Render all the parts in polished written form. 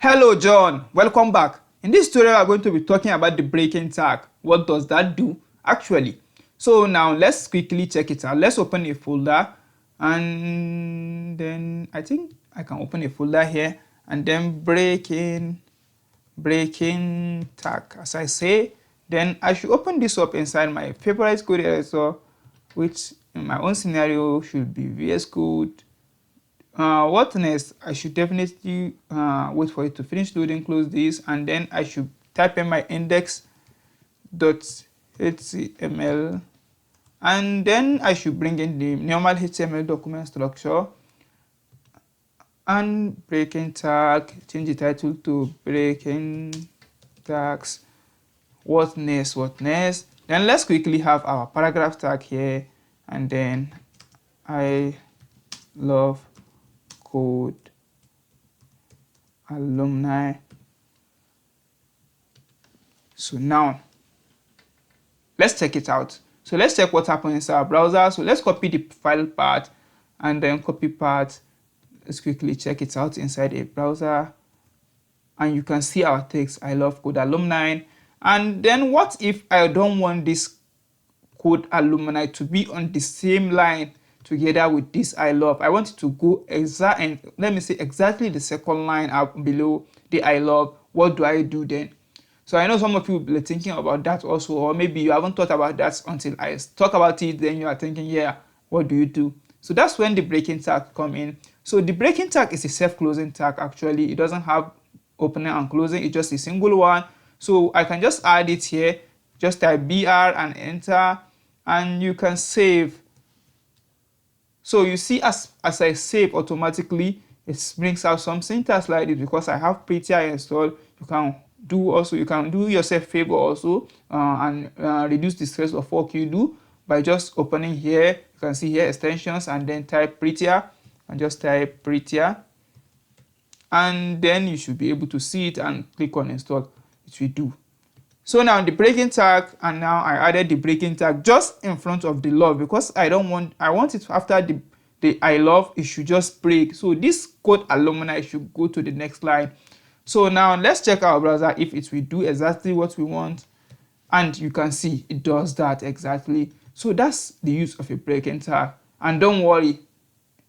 Hello John, welcome back. In this tutorial, we're going to be talking about the breaking tag. What does that do actually? So now let's quickly check it out. Let's open a folder, and then I think I can open a folder here, and then breaking tag, as I say. Then I should open this up inside my favorite code editor, which in my own scenario should be VS Code. What next? I should definitely wait for it to finish loading, close this, and then I should type in my index.html, and then I should bring in the normal HTML document structure and breaking tag, change the title to breaking tags. What next? Then let's quickly have our paragraph tag here, and then I love code alumni. So now let's check it out. So let's check what happened inside our browser. So let's copy the file path and then copy path. Let's quickly check it out inside a browser, and you can see our text, I love code alumni. And then what if I don't want this code alumni to be on the same line together with this I love? I want it to go exactly the second line up below the I love. What do I do then? So I know some of you will be thinking about that also, or maybe you haven't thought about that until I talk about it, then you are thinking, yeah, what do you do? So that's when the breaking tag come in. So the breaking tag is a self-closing tag actually. It doesn't have opening and closing, it's just a single one. So I can just add it here, just type BR and enter, and you can save. So you see, as I save automatically, it brings out some syntax like this because I have Prettier installed. You can do yourself favor also and reduce the stress of work you do by just opening here. You can see here extensions and then type Prettier and just type Prettier, and then you should be able to see it and click on install. It will do. So now the breaking tag, and now I added the breaking tag just in front of the love because I want it after the I love, it should just break. So this code alumni should go to the next line. So now let's check our browser if it will do exactly what we want, and you can see it does that exactly. So that's the use of a breaking tag. And don't worry,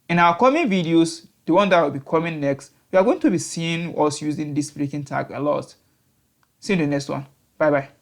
in our coming videos, the one that will be coming next, we are going to be seeing us using this breaking tag a lot. See you in the next one. Bye bye.